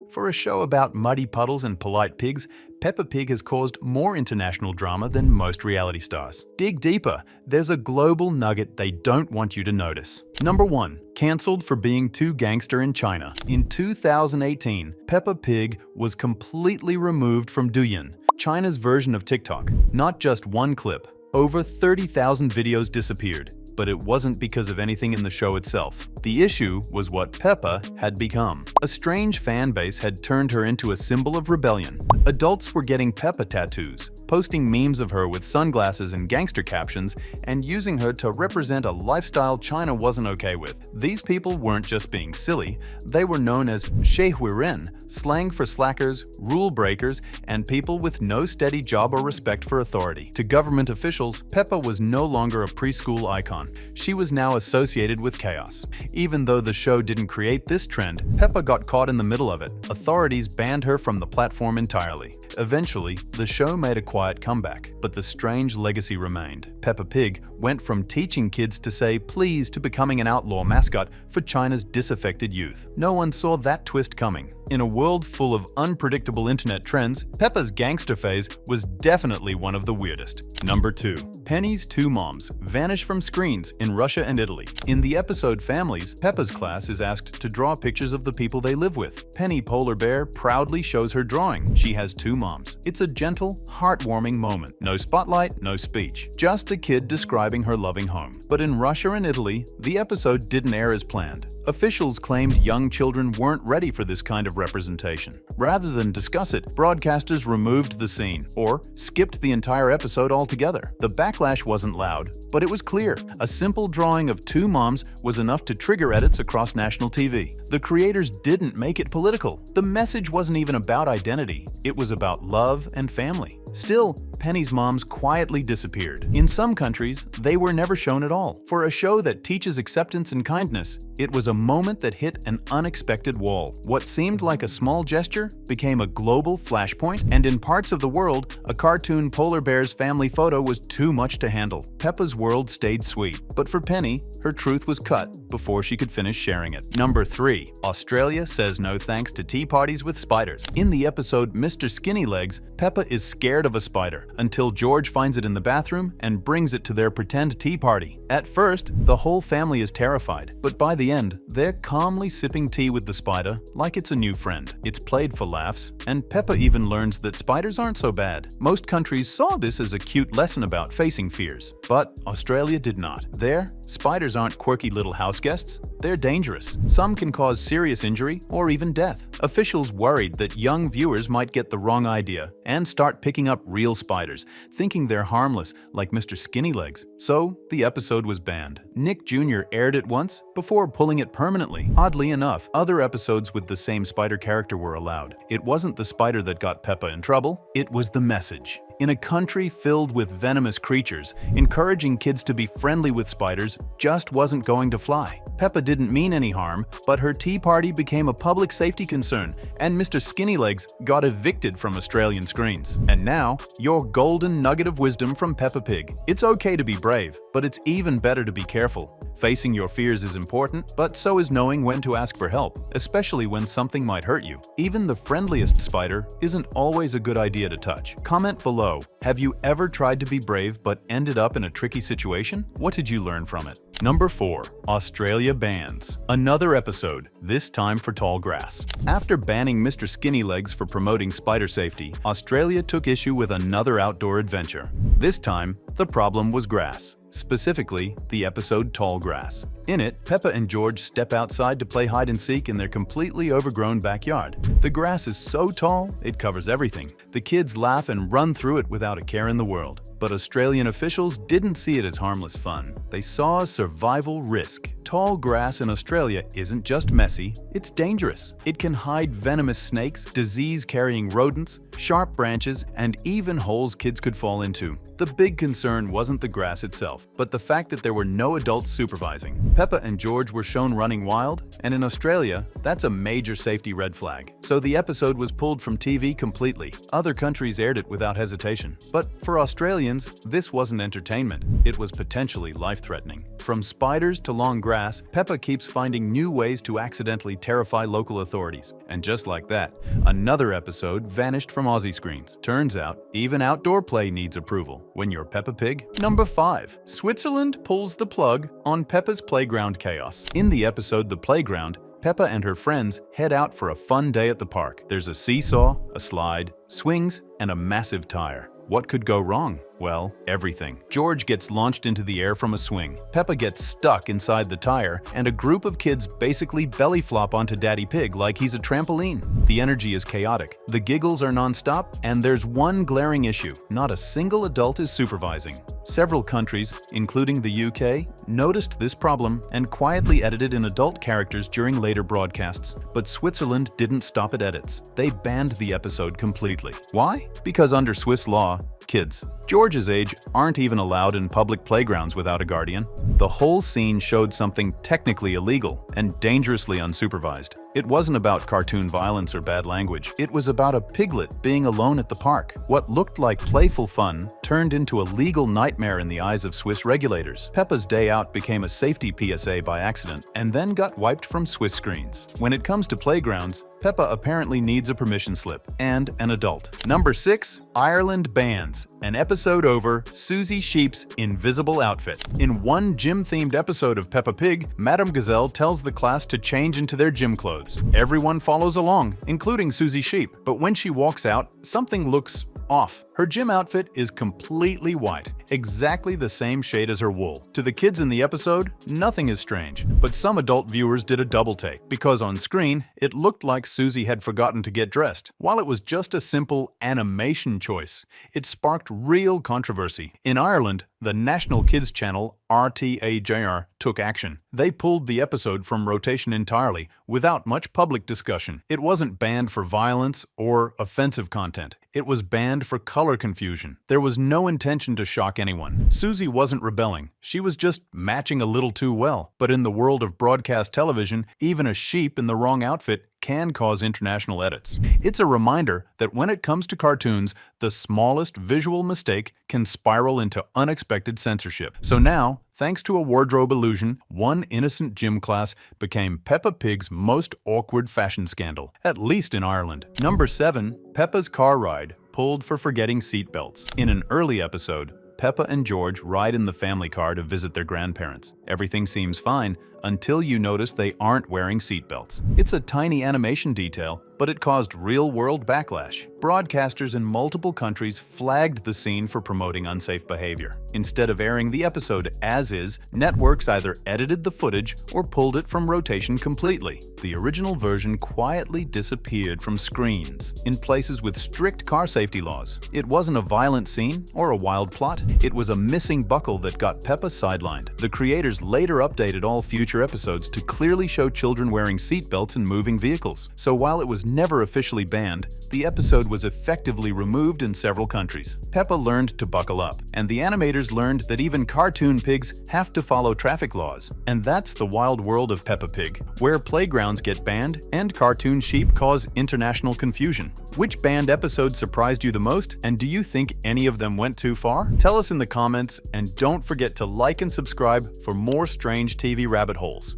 For a show about muddy puddles and polite pigs, Peppa Pig has caused more international drama than most reality stars. Dig deeper, there's a global nugget they don't want you to notice. Number 1. Cancelled for being too gangster in China. In 2018, Peppa Pig was completely removed from Douyin, China's version of TikTok. Not just one clip. Over 30,000 videos disappeared. But it wasn't because of anything in the show itself. The issue was what Peppa had become. A strange fan base had turned her into a symbol of rebellion. Adults were getting Peppa tattoos, posting memes of her with sunglasses and gangster captions, and using her to represent a lifestyle China wasn't okay with. These people weren't just being silly, they were known as 社会人, slang for slackers, rule breakers, and people with no steady job or respect for authority. To government officials, Peppa was no longer a preschool icon. She was now associated with chaos. Even though the show didn't create this trend, Peppa got caught in the middle of it. Authorities banned her from the platform entirely. Eventually, the show made a quiet comeback, but the strange legacy remained. Peppa Pig went from teaching kids to say please to becoming an outlaw mascot for China's disaffected youth. No one saw that twist coming. In a world full of unpredictable internet trends, Peppa's gangster phase was definitely one of the weirdest. Number 2. Penny's two moms vanish from screens in Russia and Italy. In the episode Families, Peppa's class is asked to draw pictures of the people they live with. Penny Polar Bear proudly shows her drawing. She has two moms. It's a gentle, heartwarming moment. No spotlight, no speech. Just a kid describing her loving home. But in Russia and Italy, the episode didn't air as planned. Officials claimed young children weren't ready for this kind of representation. Rather than discuss it, broadcasters removed the scene, or skipped the entire episode altogether. The backlash wasn't loud, but it was clear. A simple drawing of two moms was enough to trigger edits across national TV. The creators didn't make it political. The message wasn't even about identity. It was about love and family. Still, Penny's moms quietly disappeared. In some countries, they were never shown at all. For a show that teaches acceptance and kindness, it was a moment that hit an unexpected wall. What seemed like a small gesture became a global flashpoint, and in parts of the world, a cartoon polar bear's family photo was too much to handle. Peppa's world stayed sweet, but for Penny, her truth was cut before she could finish sharing it. Number 3. Australia says no thanks to tea parties with spiders. In the episode Mr. Skinny Legs, Peppa is scared of a spider until George finds it in the bathroom and brings it to their pretend tea party. At first, the whole family is terrified, but by the end, they're calmly sipping tea with the spider like it's a new friend. It's played for laughs, and Peppa even learns that spiders aren't so bad. Most countries saw this as a cute lesson about facing fears, but Australia did not. There, spiders aren't quirky little house guests, they're dangerous. Some can cause serious injury or even death. Officials worried that young viewers might get the wrong idea and start picking up real spiders, thinking they're harmless like Mr. Skinny Legs. So, the episode was banned. Nick Jr. aired it once before pulling it permanently. Oddly enough, other episodes with the same spider character were allowed. It wasn't the spider that got Peppa in trouble, it was the message. In a country filled with venomous creatures, encouraging kids to be friendly with spiders just wasn't going to fly. Peppa didn't mean any harm, but her tea party became a public safety concern, and Mr. Skinny Legs got evicted from Australian screens. And now, your golden nugget of wisdom from Peppa Pig. It's okay to be brave, but it's even better to be careful. Facing your fears is important, but so is knowing when to ask for help, especially when something might hurt you. Even the friendliest spider isn't always a good idea to touch. Comment below, have you ever tried to be brave but ended up in a tricky situation? What did you learn from it? Number 4. Australia bans. Another episode, this time for tall grass. After banning Mr. Skinny Legs for promoting spider safety, Australia took issue with another outdoor adventure. This time, the problem was grass. Specifically, the episode Tall Grass. In it, Peppa and George step outside to play hide-and-seek in their completely overgrown backyard. The grass is so tall, it covers everything. The kids laugh and run through it without a care in the world. But Australian officials didn't see it as harmless fun. They saw a survival risk. Tall grass in Australia isn't just messy, it's dangerous. It can hide venomous snakes, disease-carrying rodents, sharp branches, and even holes kids could fall into. The big concern wasn't the grass itself, but the fact that there were no adults supervising. Peppa and George were shown running wild, and in Australia, that's a major safety red flag. So the episode was pulled from TV completely. Other countries aired it without hesitation. But for Australians, this wasn't entertainment. It was potentially life-threatening. From spiders to long grass, Peppa keeps finding new ways to accidentally terrify local authorities. And just like that, another episode vanished from Aussie screens. Turns out, even outdoor play needs approval when you're Peppa Pig. Number 5. Switzerland pulls the plug on Peppa's playground chaos. In the episode The Playground, Peppa and her friends head out for a fun day at the park. There's a seesaw, a slide, swings, and a massive tire. What could go wrong? Well, everything. George gets launched into the air from a swing. Peppa gets stuck inside the tire, and a group of kids basically belly flop onto Daddy Pig like he's a trampoline. The energy is chaotic, the giggles are non-stop, and there's one glaring issue. Not a single adult is supervising. Several countries, including the UK, noticed this problem and quietly edited in adult characters during later broadcasts. But Switzerland didn't stop at edits. They banned the episode completely. Why? Because under Swiss law, kids George's age aren't even allowed in public playgrounds without a guardian. The whole scene showed something technically illegal and dangerously unsupervised. It wasn't about cartoon violence or bad language. It was about a piglet being alone at the park. What looked like playful fun turned into a legal nightmare in the eyes of Swiss regulators. Peppa's Day Out became a safety PSA by accident and then got wiped from Swiss screens. When it comes to playgrounds, Peppa apparently needs a permission slip and an adult. Number 6. Ireland bans an episode over Susie Sheep's invisible outfit. In one gym-themed episode of Peppa Pig, Madame Gazelle tells the class to change into their gym clothes. Everyone follows along, including Susie Sheep, but when she walks out, something looks off. Her gym outfit is completely white, exactly the same shade as her wool. To the kids in the episode, nothing is strange, but some adult viewers did a double take, because on screen, it looked like Susie had forgotten to get dressed. While it was just a simple animation choice, it sparked real controversy. In Ireland, the national kids channel RTAJR took action. They pulled the episode from rotation entirely, without much public discussion. It wasn't banned for violence or offensive content. It was banned for color confusion. There was no intention to shock anyone. Susie wasn't rebelling. She was just matching a little too well. But in the world of broadcast television, even a sheep in the wrong outfit can cause international edits. It's a reminder that when it comes to cartoons, the smallest visual mistake can spiral into unexpected censorship. So now, thanks to a wardrobe illusion, one innocent gym class became Peppa Pig's most awkward fashion scandal, at least in Ireland. Number 7. Peppa's car ride pulled for forgetting seatbelts. In an early episode, Peppa and George ride in the family car to visit their grandparents. Everything seems fine until you notice they aren't wearing seatbelts. It's a tiny animation detail, but it caused real-world backlash. Broadcasters in multiple countries flagged the scene for promoting unsafe behavior. Instead of airing the episode as is, networks either edited the footage or pulled it from rotation completely. The original version quietly disappeared from screens in places with strict car safety laws. It wasn't a violent scene or a wild plot. It was a missing buckle that got Peppa sidelined. The creators later updated all future episodes to clearly show children wearing seatbelts in moving vehicles. So while it was never officially banned, the episode was effectively removed in several countries. Peppa learned to buckle up, and the animators learned that even cartoon pigs have to follow traffic laws. And that's the wild world of Peppa Pig, where playgrounds get banned and cartoon sheep cause international confusion. Which banned episode surprised you the most, and do you think any of them went too far? Tell us in the comments, and don't forget to like and subscribe for more strange TV rabbit holes.